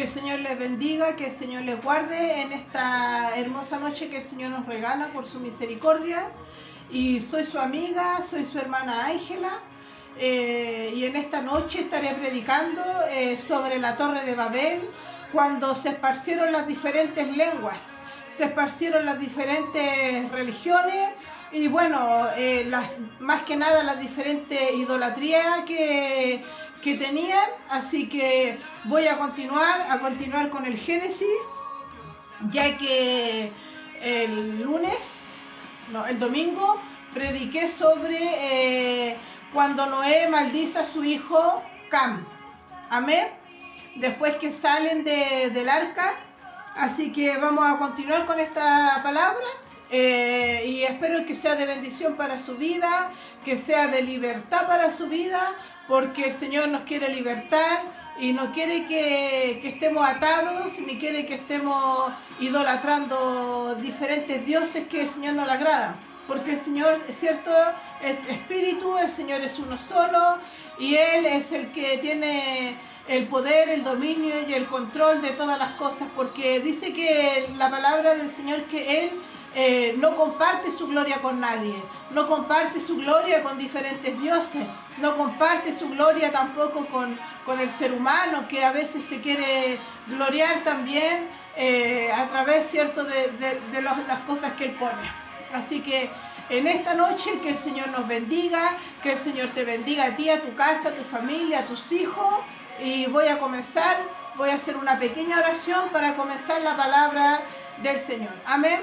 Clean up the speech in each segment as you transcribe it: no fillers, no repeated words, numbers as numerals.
Que el Señor les bendiga, que el Señor les guarde en esta hermosa noche que el Señor nos regala por su misericordia. Y soy su amiga, soy su hermana Ángela. Y en esta noche estaré predicando sobre la Torre de Babel, cuando se esparcieron las diferentes lenguas, se esparcieron las diferentes religiones y bueno, más que nada las diferentes idolatrías que tenían. Así que voy a continuar con el Génesis, ya que el domingo prediqué sobre cuando Noé maldice a su hijo Cam. Amén. Después que salen del arca. Así que vamos a continuar con esta palabra y espero que sea de bendición para su vida, que sea de libertad para su vida, porque el Señor nos quiere libertar y no quiere que estemos atados, ni quiere que estemos idolatrando diferentes dioses que el Señor no le agrada. Porque el Señor, es cierto, es espíritu, el Señor es uno solo y Él es el que tiene el poder, el dominio y el control de todas las cosas, porque dice que la palabra del Señor que Él no comparte su gloria con nadie, no comparte su gloria con diferentes dioses, no comparte su gloria tampoco con el ser humano, que a veces se quiere gloriar también a través, cierto, de las cosas que Él pone. Así que en esta noche que el Señor nos bendiga, que el Señor te bendiga a ti, a tu casa, a tu familia, a tus hijos. Y voy a hacer una pequeña oración para comenzar la palabra del Señor. Amén.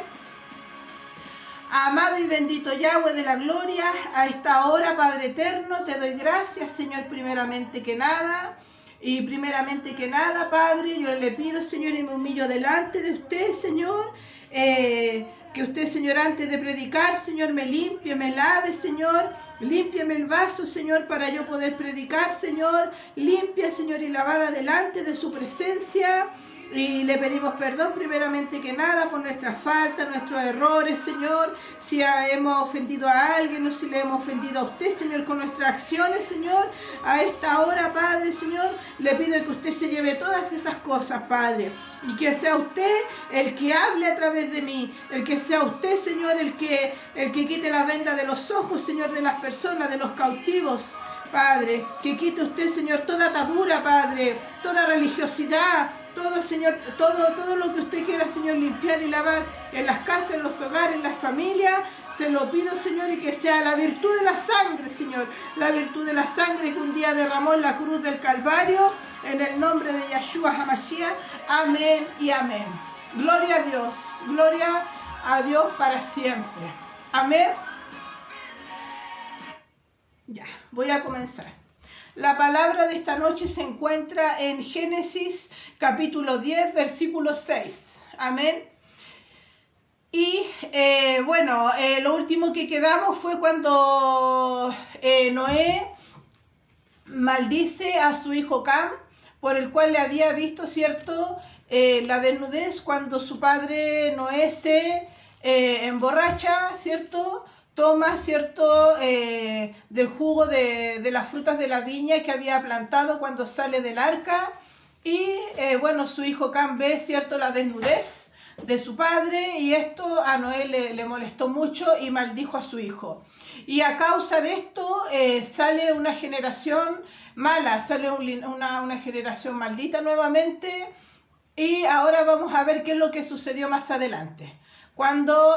Amado y bendito Yahweh de la gloria, a esta hora, Padre eterno, te doy gracias, Señor, primeramente que nada. Y primeramente que nada, Padre, yo le pido, Señor, y me humillo delante de usted, Señor, que usted, Señor, antes de predicar, Señor, me limpie, me lave, Señor, límpiame el vaso, Señor, para yo poder predicar, Señor, limpia, Señor, y lavada delante de su presencia. Y le pedimos perdón primeramente que nada por nuestras faltas, nuestros errores, Señor, si hemos ofendido a alguien o si le hemos ofendido a usted, Señor, con nuestras acciones, Señor. A esta hora, Padre, Señor, le pido que usted se lleve todas esas cosas, Padre, y que sea usted el que hable a través de mí, el que sea usted, Señor, el que quite la venda de los ojos, Señor, de las personas, de los cautivos, Padre, que quite usted, Señor, toda atadura, Padre, toda religiosidad, todo, Señor, todo lo que usted quiera, Señor, limpiar y lavar en las casas, en los hogares, en las familias. Se lo pido, Señor, y que sea la virtud de la sangre, Señor, la virtud de la sangre que un día derramó en la cruz del Calvario, en el nombre de Yeshua HaMashiach. Amén y amén. Gloria a Dios para siempre. Amén. Ya, voy a comenzar. La palabra de esta noche se encuentra en Génesis capítulo 10, versículo 6. Amén. Y lo último que quedamos fue cuando Noé maldice a su hijo Cam, por el cual le había visto, ¿cierto?, la desnudez cuando su padre Noé se emborracha, ¿cierto?, toma, ¿cierto?, del jugo de las frutas de la viña que había plantado cuando sale del arca. Y su hijo Cam ve, ¿cierto?, la desnudez de su padre, y esto a Noé le molestó mucho y maldijo a su hijo. Y a causa de esto sale una generación mala, sale una generación maldita nuevamente. Y ahora vamos a ver qué es lo que sucedió más adelante, cuando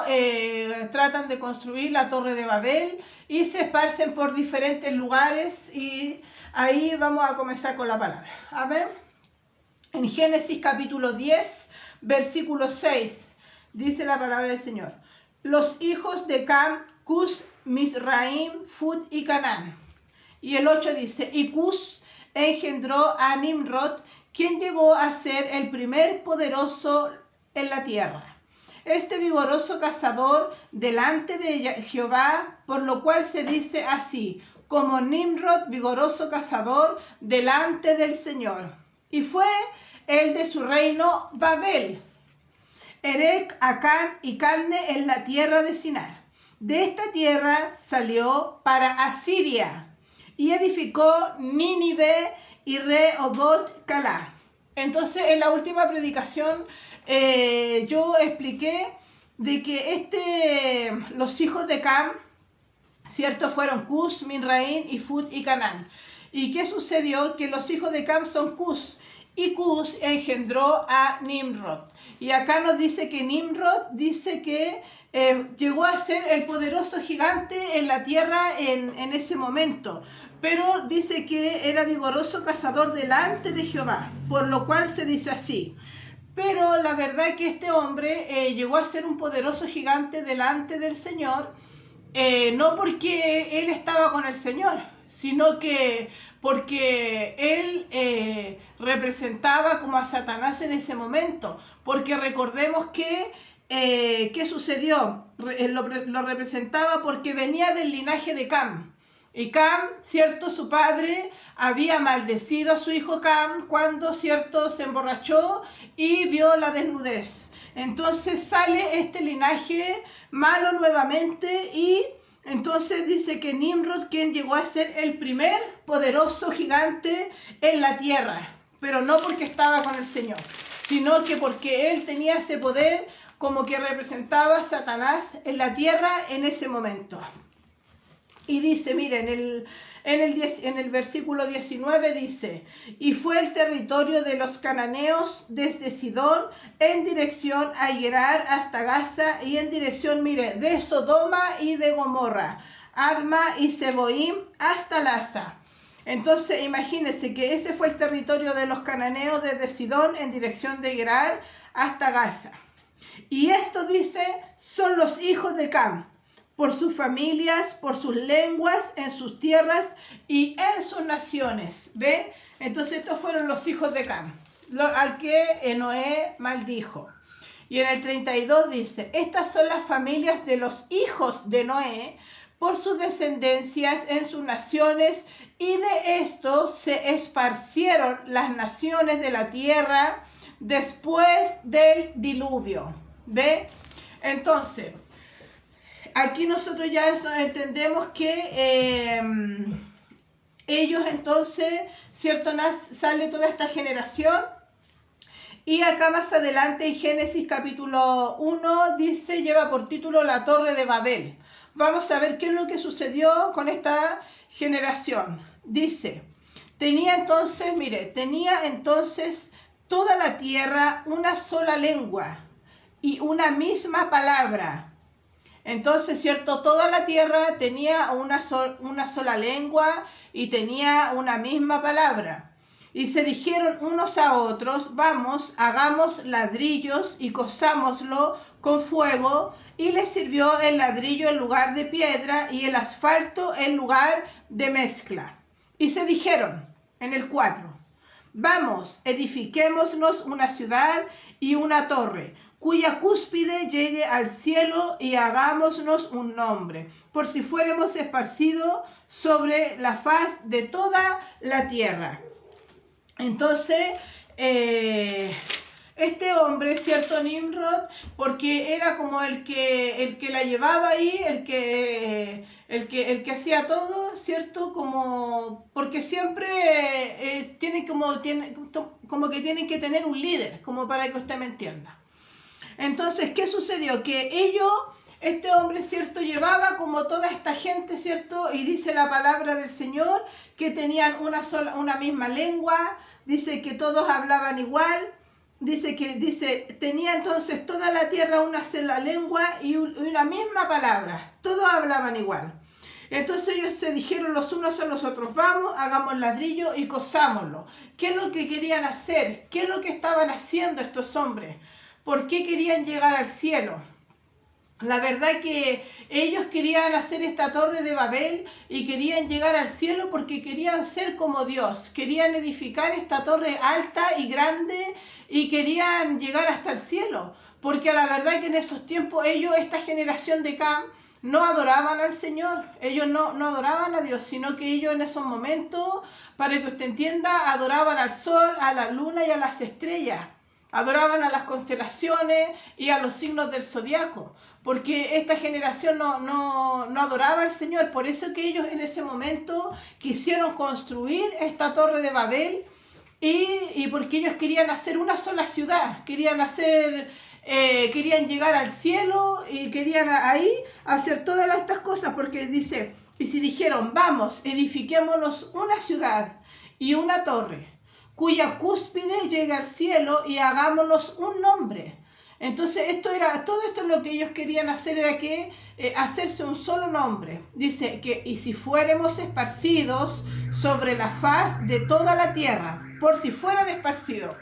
tratan de construir la Torre de Babel y se esparcen por diferentes lugares. Y ahí vamos a comenzar con la palabra. Amén. En Génesis capítulo 10, versículo 6, dice la palabra del Señor: los hijos de Cam, Cus, Misraim, Fut y Canaán. Y el 8 dice: y Cus engendró a Nimrod, quien llegó a ser el primer poderoso en la tierra, este vigoroso cazador delante de Jehová, por lo cual se dice así, como Nimrod, vigoroso cazador delante del Señor. Y fue el de su reino Babel, Erec, Acán y Calne en la tierra de Sinar. De esta tierra salió para Asiria y edificó Nínive y Rehoboth Calá. Entonces, en la última predicación, yo expliqué de que los hijos de Cam, ¿cierto? Fueron Cus, Minraín y Fut y Canaán. ¿Y qué sucedió? Que los hijos de Cam son Cus, y Cus engendró a Nimrod. Y acá nos dice que Nimrod dice que llegó a ser el poderoso gigante en la tierra en ese momento, pero dice que era vigoroso cazador delante de Jehová, por lo cual se dice así. Pero la verdad es que este hombre llegó a ser un poderoso gigante delante del Señor, no porque él estaba con el Señor, sino que porque él representaba como a Satanás en ese momento. Porque recordemos que, ¿qué sucedió? Lo representaba porque venía del linaje de Cam. Y Cam, ¿cierto? Su padre había maldecido a su hijo Cam cuando, ¿cierto? Se emborrachó y vio la desnudez. Entonces sale este linaje malo nuevamente, y entonces dice que Nimrod, quien llegó a ser el primer poderoso gigante en la tierra, pero no porque estaba con el Señor, sino que porque él tenía ese poder como que representaba a Satanás en la tierra en ese momento. Y dice, miren, en el versículo 19 dice: y fue el territorio de los cananeos desde Sidón en dirección a Gerar hasta Gaza, y en dirección, mire, de Sodoma y de Gomorra, Adma y Seboim hasta Lasa. Entonces imagínense que ese fue el territorio de los cananeos desde Sidón en dirección de Gerar hasta Gaza. Y esto dice, son los hijos de Cam, por sus familias, por sus lenguas, en sus tierras y en sus naciones. ¿Ve? Entonces estos fueron los hijos de Cam, al que Noé maldijo. Y en el 32 dice, estas son las familias de los hijos de Noé, por sus descendencias en sus naciones, y de estos se esparcieron las naciones de la tierra después del diluvio. ¿Ve? Entonces, aquí nosotros ya entendemos que ellos entonces, ¿cierto? Sale toda esta generación. Y acá más adelante en Génesis capítulo 1 dice, lleva por título la Torre de Babel. Vamos a ver qué es lo que sucedió con esta generación. Dice, tenía entonces toda la tierra una sola lengua y una misma palabra. Entonces, ¿cierto? Toda la tierra tenía una sola lengua y tenía una misma palabra. Y se dijeron unos a otros, vamos, hagamos ladrillos y cozámoslo con fuego. Y les sirvió el ladrillo en lugar de piedra y el asfalto en lugar de mezcla. Y se dijeron, en el 4, vamos, edifiquémonos una ciudad y una torre, cuya cúspide llegue al cielo, y hagámonos un nombre, por si fuéramos esparcidos sobre la faz de toda la tierra. Entonces, este hombre, ¿cierto? Nimrod, porque era como el que la llevaba ahí, el que hacía todo, ¿cierto? Como, porque siempre como que tienen que tener un líder, como para que usted me entienda. Entonces, ¿qué sucedió? Que este hombre, ¿cierto? Llevaba como toda esta gente, ¿cierto? Y dice la palabra del Señor que tenían una misma lengua, dice que todos hablaban igual, tenía entonces toda la tierra una sola lengua y una misma palabra, todos hablaban igual. Entonces ellos se dijeron los unos a los otros, vamos, hagamos ladrillo y cozámoslo. ¿Qué es lo que querían hacer? ¿Qué es lo que estaban haciendo estos hombres? ¿Por qué querían llegar al cielo? La verdad que ellos querían hacer esta torre de Babel y querían llegar al cielo porque querían ser como Dios. Querían edificar esta torre alta y grande y querían llegar hasta el cielo. Porque la verdad que en esos tiempos esta generación de Cam, no adoraban al Señor. Ellos no adoraban a Dios, sino que ellos en esos momentos, para que usted entienda, adoraban al sol, a la luna y a las estrellas. Adoraban a las constelaciones y a los signos del zodiaco, porque esta generación no adoraba al Señor. Por eso que ellos en ese momento quisieron construir esta torre de Babel y porque ellos querían hacer una sola ciudad, querían llegar al cielo y querían ahí hacer todas estas cosas, porque dice, y si dijeron, vamos, edifiquémonos una ciudad y una torre, cuya cúspide llegue al cielo y hagámonos un nombre. Entonces todo esto lo que ellos querían hacer era que hacerse un solo nombre. Dice que y si fuéramos esparcidos sobre la faz de toda la tierra, por si fueran esparcidos.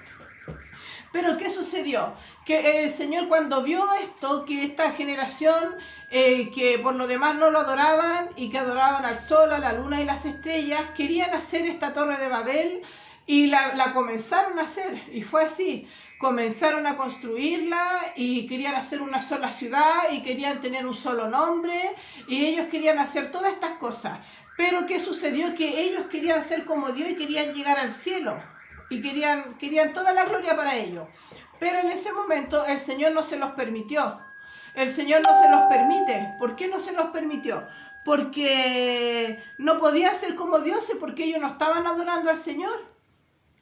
Pero ¿qué sucedió? Que el Señor cuando vio esto, que esta generación que por lo demás no lo adoraban y que adoraban al sol, a la luna y las estrellas, querían hacer esta torre de Babel y la comenzaron a hacer. Y fue así. Comenzaron a construirla y querían hacer una sola ciudad y querían tener un solo nombre y ellos querían hacer todas estas cosas. Pero ¿qué sucedió? Que ellos querían ser como Dios y querían llegar al cielo y querían toda la gloria para ellos. Pero en ese momento el Señor no se los permitió. El Señor no se los permite. ¿Por qué no se los permitió? Porque no podían ser como dioses, porque ellos no estaban adorando al Señor,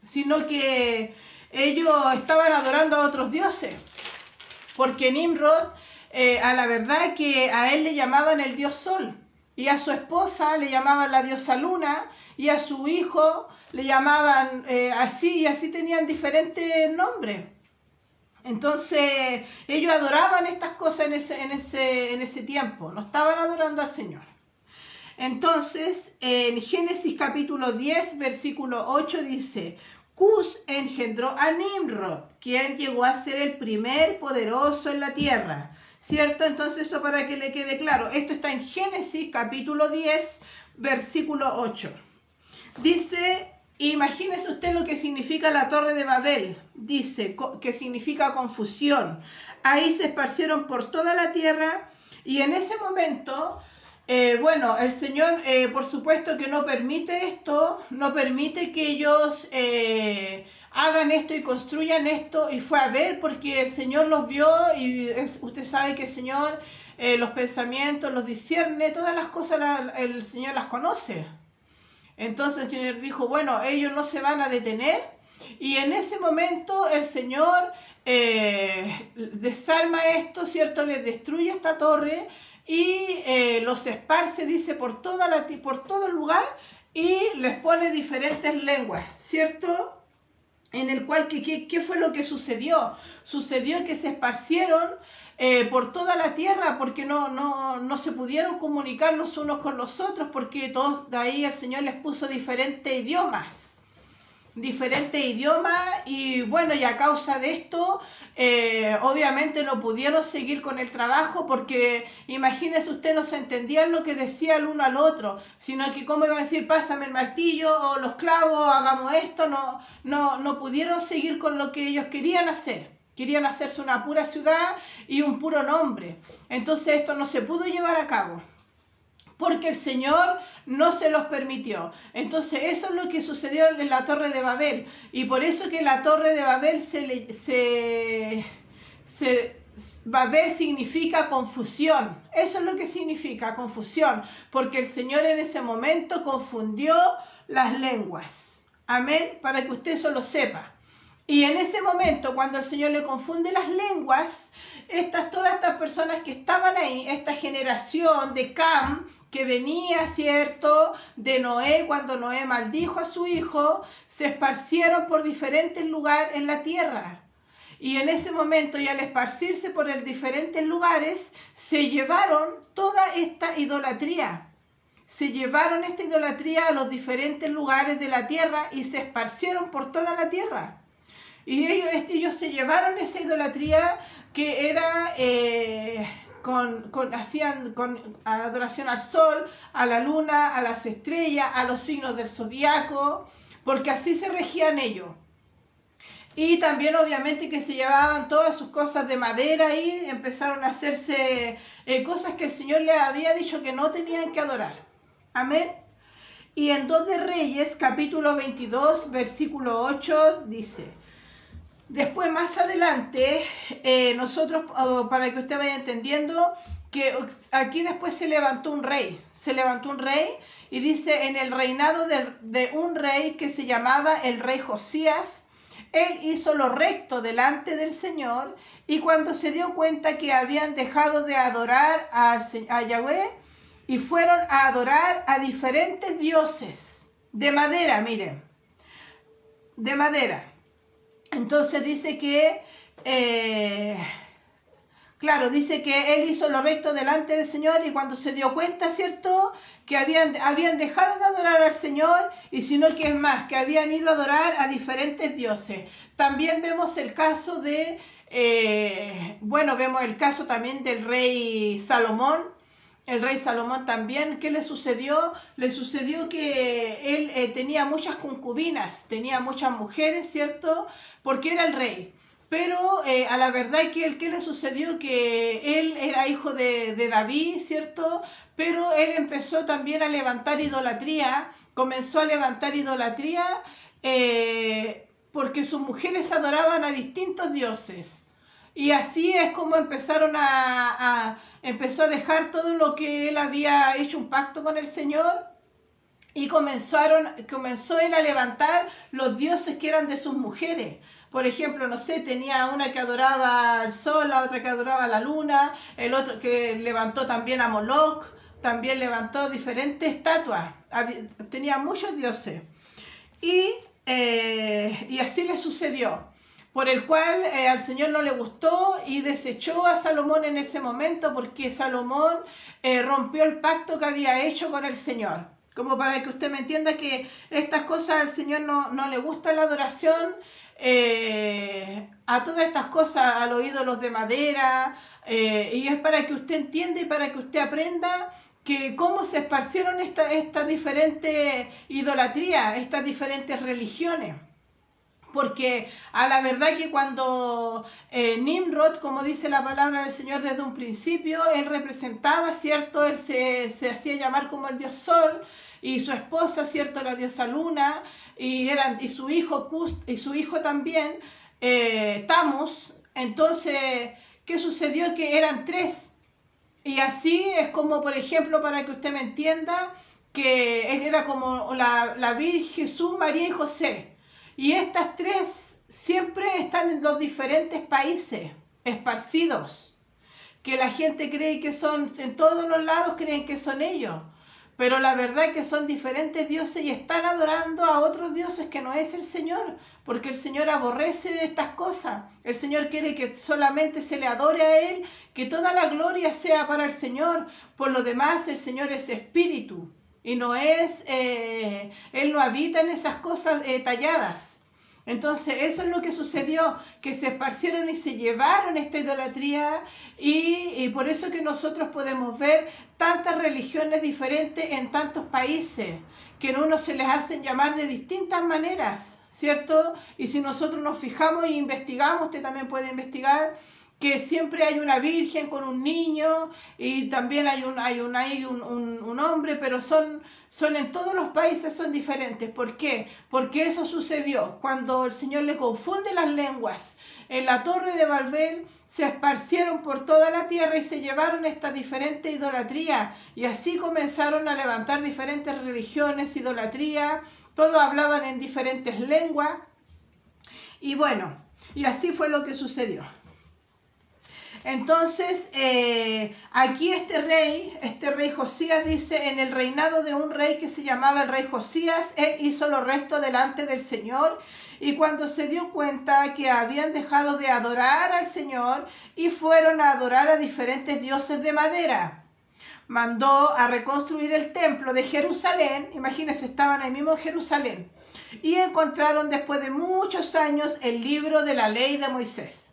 sino que ellos estaban adorando a otros dioses, porque Nimrod, a la verdad que a él le llamaban el dios sol, y a su esposa le llamaban la diosa luna, y a su hijo le llamaban así, y así tenían diferentes nombres. Entonces ellos adoraban estas cosas en ese tiempo, no estaban adorando al Señor. Entonces en Génesis capítulo 10 versículo 8 dice: Cus engendró a Nimrod, quien llegó a ser el primer poderoso en la tierra. ¿Cierto? Entonces eso para que le quede claro. Esto está en Génesis capítulo 10, versículo 8. Dice, imagínese usted lo que significa la Torre de Babel. Dice que significa confusión. Ahí se esparcieron por toda la tierra y en ese momento... el Señor por supuesto que no permite esto, no permite que ellos hagan esto y construyan esto, y fue a ver porque el Señor los vio y usted sabe que el Señor los pensamientos los discierne, todas las cosas el Señor las conoce. Entonces el Señor dijo, bueno, ellos no se van a detener, y en ese momento el Señor desarma esto, ¿cierto? Les destruye esta torre y los esparce, dice, por todo el lugar, y les pone diferentes lenguas, ¿cierto? En el cual, ¿qué fue lo que sucedió? Sucedió que se esparcieron por toda la tierra porque no se pudieron comunicar los unos con los otros, porque todos de ahí el Señor les puso diferentes idiomas, y bueno, y a causa de esto obviamente no pudieron seguir con el trabajo, porque imagínese usted, no se entendían lo que decía el uno al otro, sino que cómo iban a decir, pásame el martillo o los clavos, hagamos esto. No pudieron seguir con lo que ellos querían hacer. Querían hacerse una pura ciudad y un puro nombre. Entonces esto no se pudo llevar a cabo, porque el Señor no se los permitió. Entonces eso es lo que sucedió en la Torre de Babel, y por eso que la Torre de Babel Babel significa confusión. Eso es lo que significa, confusión, porque el Señor en ese momento confundió las lenguas. Amén, para que usted eso lo sepa. Y en ese momento, cuando el Señor le confunde las lenguas, todas estas personas que estaban ahí, esta generación de Cam, que venía, ¿cierto?, de Noé, cuando Noé maldijo a su hijo, se esparcieron por diferentes lugares en la tierra. Y en ese momento, y al esparcirse por diferentes lugares, se llevaron toda esta idolatría. Se llevaron esta idolatría a los diferentes lugares de la tierra y se esparcieron por toda la tierra. Y ellos se llevaron esa idolatría que era... hacían adoración al sol, a la luna, a las estrellas, a los signos del zodiaco, porque así se regían ellos. Y también obviamente que se llevaban todas sus cosas de madera y empezaron a hacerse cosas que el Señor les había dicho que no tenían que adorar. Amén. Y en 2 de Reyes, capítulo 22, versículo 8, dice... Después, más adelante, nosotros, para que usted vaya entendiendo, que aquí después se levantó un rey, y dice, en el reinado de un rey que se llamaba el rey Josías, él hizo lo recto delante del Señor, y cuando se dio cuenta que habían dejado de adorar a Yahweh, y fueron a adorar a diferentes dioses, de madera, miren, de madera. Entonces dice que... Claro, dice que él hizo lo recto delante del Señor y cuando se dio cuenta, ¿cierto?, que habían dejado de adorar al Señor y sino que es más, que habían ido a adorar a diferentes dioses. También vemos el caso de, vemos el caso también del rey Salomón. El rey Salomón también, ¿qué le sucedió? Le sucedió que él tenía muchas concubinas, tenía muchas mujeres, ¿cierto?, porque era el rey. Pero a la verdad que ¿qué le sucedió? Que él era hijo de David, ¿cierto? Pero él empezó también a levantar idolatría, comenzó a levantar idolatría porque sus mujeres adoraban a distintos dioses. Y así es como empezó a dejar todo lo que él había hecho un pacto con el Señor. Y comenzó él a levantar los dioses que eran de sus mujeres. Por ejemplo, no sé, tenía una que adoraba al sol, la otra que adoraba a la luna, el otro que levantó también a Moloch, también levantó diferentes estatuas. Tenía muchos dioses. Y así le sucedió, por el cual al Señor no le gustó y desechó a Salomón en ese momento porque Salomón rompió el pacto que había hecho con el Señor. Como para que usted me entienda que estas cosas al Señor no le gusta la adoración a todas estas cosas, a los ídolos de madera, y es para que usted entienda y para que usted aprenda que cómo se esparcieron estas diferentes idolatrías, estas diferentes religiones. Porque a la verdad que cuando Nimrod, como dice la palabra del Señor desde un principio, él representaba, ¿cierto? Él se hacía llamar como el dios Sol, y su esposa, ¿cierto?, la diosa Luna, y su hijo y su hijo también, Tammuz. Entonces, ¿qué sucedió? Que eran tres. Y así es como, por ejemplo, para que usted me entienda, que era como la Virgen, Jesús, María y José. Y estas tres siempre están en los diferentes países, esparcidos, que la gente cree que son, en todos los lados creen que son ellos, pero la verdad es que son diferentes dioses y están adorando a otros dioses que no es el Señor, porque el Señor aborrece estas cosas. El Señor quiere que solamente se le adore a Él, que toda la gloria sea para el Señor. Por lo demás, el Señor es espíritu y no es, Él no habita en esas cosas talladas. Entonces eso es lo que sucedió, que se esparcieron y se llevaron esta idolatría y por eso que nosotros podemos ver tantas religiones diferentes en tantos países, que en unos se les hacen llamar de distintas maneras, ¿cierto? Y si nosotros nos fijamos e investigamos, usted también puede investigar, que siempre hay una virgen con un niño y también hay un hombre, pero son en todos los países son diferentes. ¿Por qué? Porque eso sucedió cuando el Señor le confunde las lenguas. En la torre de Babel se esparcieron por toda la tierra y se llevaron esta diferente idolatría y así comenzaron a levantar diferentes religiones, idolatría, todos hablaban en diferentes lenguas y bueno, y así fue lo que sucedió. Entonces, aquí este rey Josías dice, en el reinado de un rey que se llamaba el rey Josías, él hizo lo recto delante del Señor, y cuando se dio cuenta que habían dejado de adorar al Señor y fueron a adorar a diferentes dioses de madera, mandó a reconstruir el templo de Jerusalén. Imagínense, estaban ahí mismo en Jerusalén, y encontraron después de muchos años el libro de la ley de Moisés.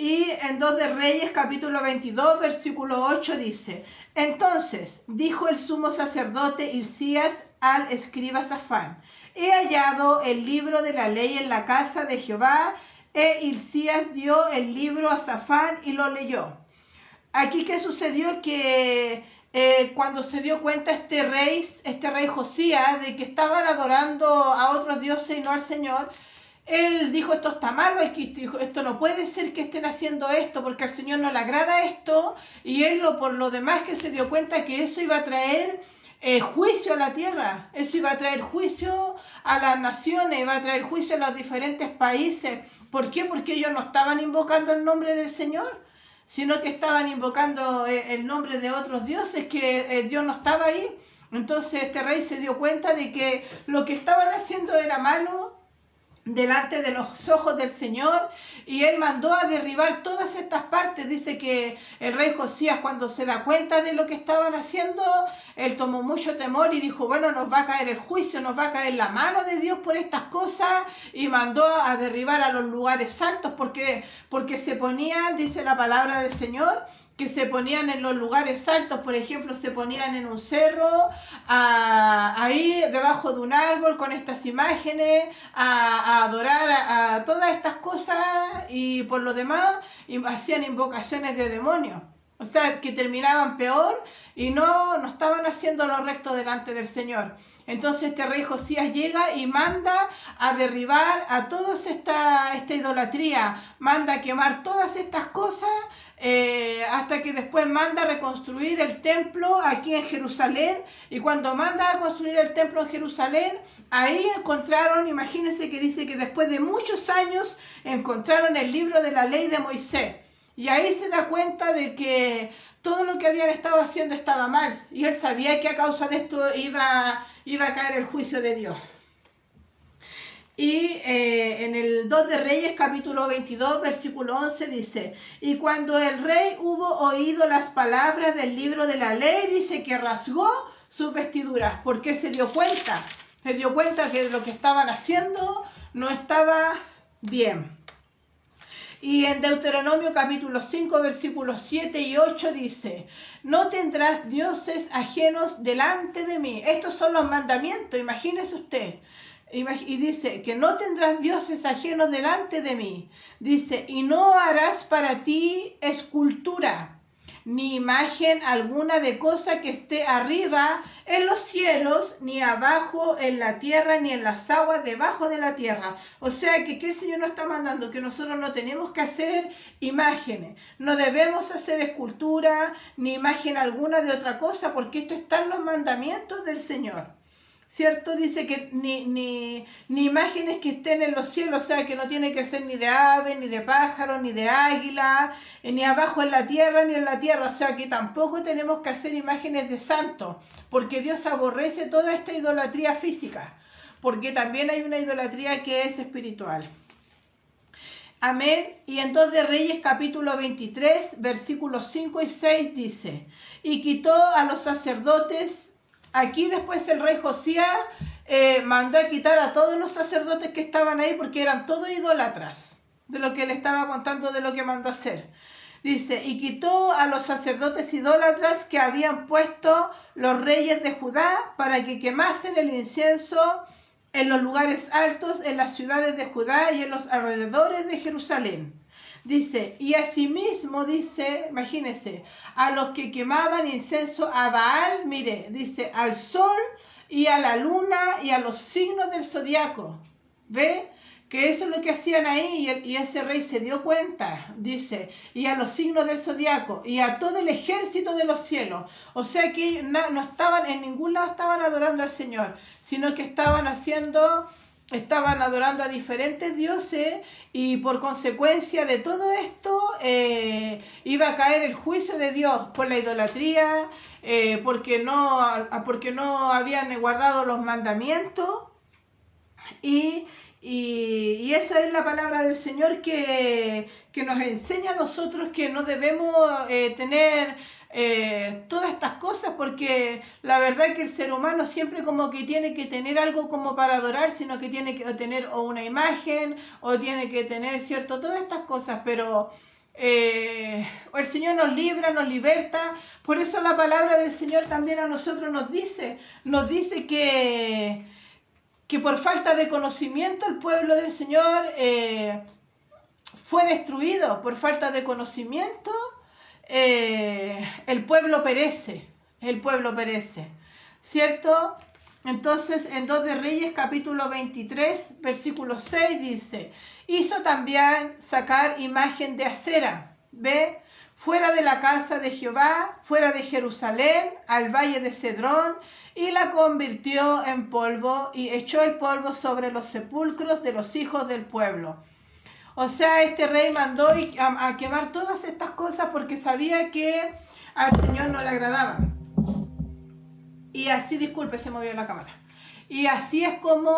Y en 2 de Reyes, capítulo 22, versículo 8 dice, entonces dijo el sumo sacerdote Hilcías al escriba Safán, he hallado el libro de la ley en la casa de Jehová. Hilcías dio el libro a Safán y lo leyó. Aquí que sucedió que cuando se dio cuenta este rey Josías de que estaban adorando a otros dioses y no al Señor, él dijo, esto está malo, dijo, esto no puede ser que estén haciendo esto, porque al Señor no le agrada esto, y él por lo demás que se dio cuenta que eso iba a traer juicio a la tierra, eso iba a traer juicio a las naciones, iba a traer juicio a los diferentes países. ¿Por qué? Porque ellos no estaban invocando el nombre del Señor, sino que estaban invocando el nombre de otros dioses, que Dios no estaba ahí. Entonces este rey se dio cuenta de que lo que estaban haciendo era malo delante de los ojos del Señor, y él mandó a derribar todas estas partes. Dice que el rey Josías, cuando se da cuenta de lo que estaban haciendo, él tomó mucho temor y dijo, bueno, nos va a caer el juicio, nos va a caer la mano de Dios por estas cosas, y mandó a derribar a los lugares altos, porque se ponían, dice la palabra del Señor, que se ponían en los lugares altos. Por ejemplo, se ponían en un cerro, ahí debajo de un árbol con estas imágenes, a adorar a todas estas cosas, y por lo demás hacían invocaciones de demonios. O sea, que terminaban peor y no estaban haciendo lo recto delante del Señor. Entonces este rey Josías llega y manda a derribar a toda esta idolatría, manda a quemar todas estas cosas, hasta que después manda a reconstruir el templo aquí en Jerusalén. Y cuando manda a construir el templo en Jerusalén, ahí encontraron, imagínense que dice que después de muchos años encontraron el libro de la ley de Moisés. Y ahí se da cuenta de que todo lo que habían estado haciendo estaba mal. Y él sabía que a causa de esto iba a caer el juicio de Dios. Y en el 2 de Reyes, capítulo 22, versículo 11, dice, y cuando el rey hubo oído las palabras del libro de la ley, dice que rasgó sus vestiduras, porque se dio cuenta que lo que estaban haciendo no estaba bien. Y en Deuteronomio capítulo 5, versículos 7 y 8 dice, no tendrás dioses ajenos delante de mí. Estos son los mandamientos, imagínese usted. Y dice que no tendrás dioses ajenos delante de mí. Dice, y no harás para ti escultura, ni imagen alguna de cosa que esté arriba en los cielos, ni abajo en la tierra, ni en las aguas debajo de la tierra. O sea que el Señor nos está mandando que nosotros no tenemos que hacer imágenes, no debemos hacer escultura, ni imagen alguna de otra cosa, porque esto está en los mandamientos del Señor. ¿Cierto? Dice que ni imágenes que estén en los cielos, o sea que no tiene que ser ni de ave, ni de pájaro, ni de águila, ni abajo en la tierra, ni en la tierra. O sea que tampoco tenemos que hacer imágenes de santos, porque Dios aborrece toda esta idolatría física, porque también hay una idolatría que es espiritual. Amén. Y en 2 de Reyes capítulo 23, versículos 5 y 6 dice, y quitó a los sacerdotes. Aquí después el rey Josías mandó a quitar a todos los sacerdotes que estaban ahí, porque eran todos idólatras, de lo que le estaba contando, de lo que mandó a hacer. Dice, y quitó a los sacerdotes idólatras que habían puesto los reyes de Judá para que quemasen el incienso en los lugares altos, en las ciudades de Judá y en los alrededores de Jerusalén. Dice, y asimismo, dice, imagínense, a los que quemaban incienso a Baal, mire, dice, al sol y a la luna y a los signos del zodiaco. ¿Ve? Que eso es lo que hacían ahí, y ese rey se dio cuenta, dice, y a los signos del zodiaco, y a todo el ejército de los cielos. O sea que no estaban, en ningún lado estaban adorando al Señor, sino que estaban adorando a diferentes dioses, y por consecuencia de todo esto iba a caer el juicio de Dios por la idolatría, porque no habían guardado los mandamientos, y esa es la palabra del Señor que nos enseña a nosotros que no debemos tener todas estas cosas, porque la verdad que el ser humano siempre como que tiene que tener algo como para adorar, sino que tiene que tener o una imagen o tiene que tener, ¿cierto? Todas estas cosas, pero el Señor nos libra, nos liberta. Por eso la palabra del Señor también a nosotros nos dice que por falta de conocimiento el pueblo del Señor fue destruido. Por falta de conocimiento el pueblo perece, ¿cierto? Entonces, en 2 de Reyes, capítulo 23, versículo 6 dice, hizo también sacar imagen de acera, ¿ve? Fuera de la casa de Jehová, fuera de Jerusalén, al valle de Cedrón, y la convirtió en polvo, y echó el polvo sobre los sepulcros de los hijos del pueblo. O sea, este rey mandó a quemar todas estas cosas porque sabía que al Señor no le agradaban. Y así, disculpe, se movió la cámara. Y así es como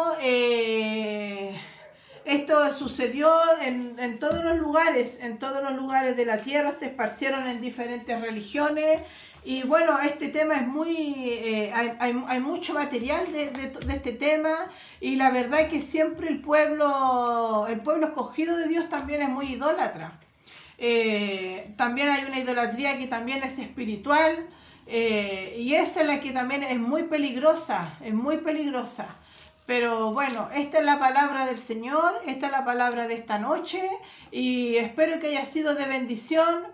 esto sucedió en todos los lugares de la tierra, se esparcieron en diferentes religiones. Y bueno, este tema es muy, hay mucho material de este tema, y la verdad es que siempre el pueblo escogido de Dios también es muy idólatra. También hay una idolatría que también es espiritual, y esa es la que también es muy peligrosa, Pero bueno, esta es la palabra del Señor, esta es la palabra de esta noche, y espero que haya sido de bendición.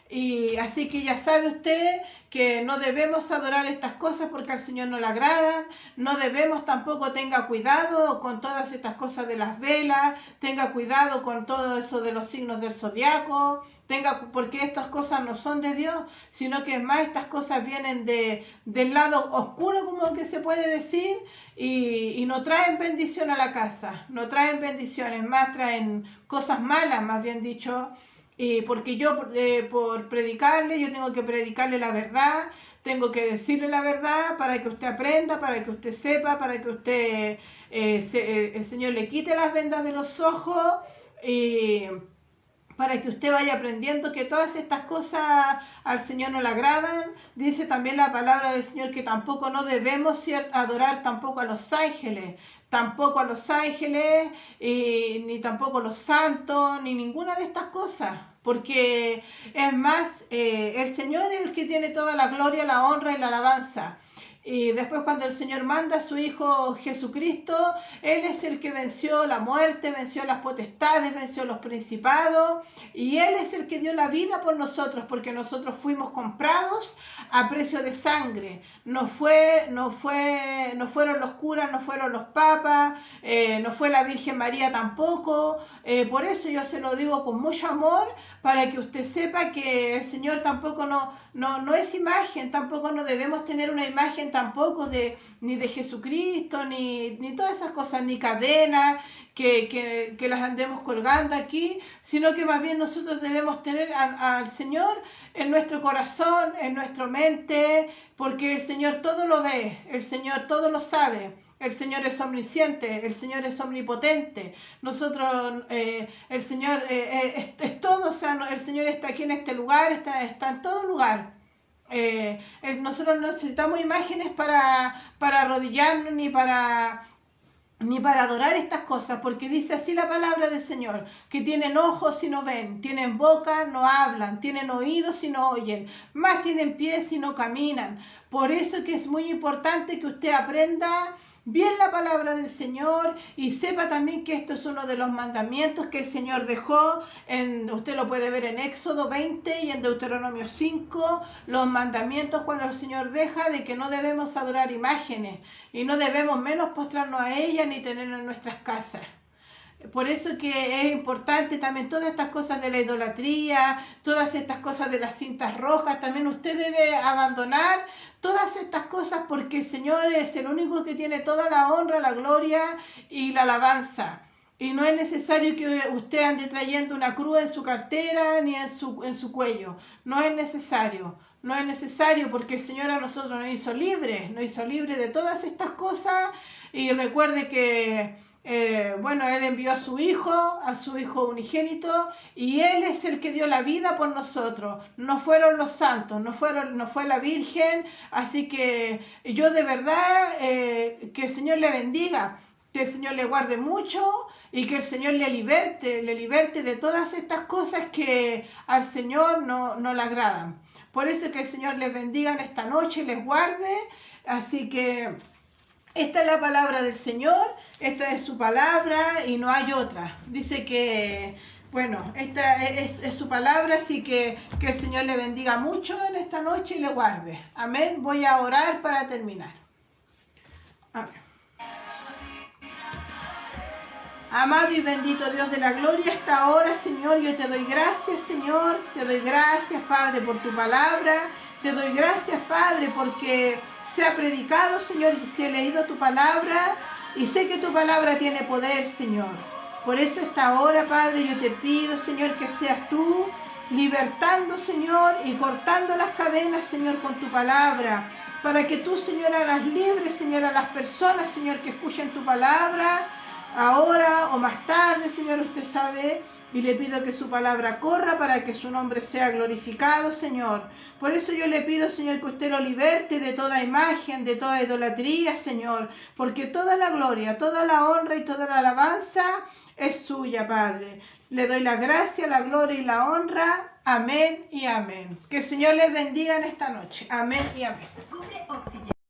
Y así que ya sabe usted que no debemos adorar estas cosas porque al Señor no le agradan. No debemos tampoco, tenga cuidado con todas estas cosas de las velas, tenga cuidado con todo eso de los signos del zodiaco, porque estas cosas no son de Dios, sino que más estas cosas vienen del lado oscuro, como que se puede decir, y no traen bendición a la casa, no traen bendiciones, más traen cosas malas, más bien dicho. Porque yo por predicarle, yo tengo que predicarle la verdad, tengo que decirle la verdad para que usted aprenda, para que usted sepa, para que usted el Señor le quite las vendas de los ojos, y para que usted vaya aprendiendo que todas estas cosas al Señor no le agradan. Dice también la palabra del Señor que tampoco no debemos adorar tampoco a los ángeles, ni tampoco a los santos, ni ninguna de estas cosas, porque es más, el Señor es el que tiene toda la gloria, la honra y la alabanza. Y después, cuando el Señor manda a su Hijo Jesucristo, Él es el que venció la muerte, venció las potestades, venció los principados, y Él es el que dio la vida por nosotros, porque nosotros fuimos comprados a precio de sangre. No fueron los curas, no fueron los papas, no fue la Virgen María tampoco. Por eso yo se lo digo con mucho amor, para que usted sepa que el Señor tampoco no es imagen, tampoco no debemos tener una imagen tampoco ni de Jesucristo, ni todas esas cosas, ni cadenas que las andemos colgando aquí, sino que más bien nosotros debemos tener al Señor en nuestro corazón, en nuestra mente, porque el Señor todo lo ve, el Señor todo lo sabe. El Señor es omnisciente, el Señor es omnipotente. Nosotros, el Señor es todo, o sea, el Señor está aquí en este lugar, está en todo lugar. Nosotros no necesitamos imágenes para arrodillarnos ni para adorar estas cosas, porque dice así la palabra del Señor, que tienen ojos y no ven, tienen boca, no hablan, tienen oídos y no oyen, más tienen pies y no caminan. Por eso que es muy importante que usted aprenda bien la palabra del Señor, y sepa también que esto es uno de los mandamientos que el Señor dejó. Usted lo puede ver en Éxodo 20 y en Deuteronomio 5, los mandamientos cuando el Señor deja de que no debemos adorar imágenes, y no debemos menos postrarnos a ellas ni tenerlas en nuestras casas. Por eso que es importante también todas estas cosas de la idolatría, todas estas cosas de las cintas rojas, también usted debe abandonar todas estas cosas, porque el Señor es el único que tiene toda la honra, la gloria y la alabanza. Y no es necesario que usted ande trayendo una cruz en su cartera ni en su cuello. No es necesario, porque el Señor a nosotros nos hizo libres de todas estas cosas. Y recuerde que Él envió a su hijo unigénito, y Él es el que dio la vida por nosotros. No fueron los santos, no fue la Virgen. Así que yo de verdad, que el Señor le bendiga, que el Señor le guarde mucho, y que el Señor le liberte de todas estas cosas que al Señor no le agradan. Por eso que el Señor les bendiga en esta noche y les guarde. Así que esta es la palabra del Señor, esta es su palabra y no hay otra. Dice que, esta es su palabra, así que el Señor le bendiga mucho en esta noche y le guarde. Amén. Voy a orar para terminar. Amén. Amado y bendito Dios de la gloria, hasta ahora, Señor, yo te doy gracias, Señor. Te doy gracias, Padre, por tu palabra. Te doy gracias, Padre, porque se ha predicado, Señor, y se ha leído tu palabra. Y sé que tu palabra tiene poder, Señor. Por eso esta hora, Padre, yo te pido, Señor, que seas tú libertando, Señor, y cortando las cadenas, Señor, con tu palabra. Para que tú, Señor, hagas libres, Señor, a las personas, Señor, que escuchen tu palabra. Ahora o más tarde, Señor, usted sabe, y le pido que su palabra corra para que su nombre sea glorificado, Señor. Por eso yo le pido, Señor, que usted lo liberte de toda imagen, de toda idolatría, Señor, porque toda la gloria, toda la honra y toda la alabanza es suya, Padre. Le doy la gracia, la gloria y la honra. Amén y amén. Que el Señor les bendiga en esta noche. Amén y amén.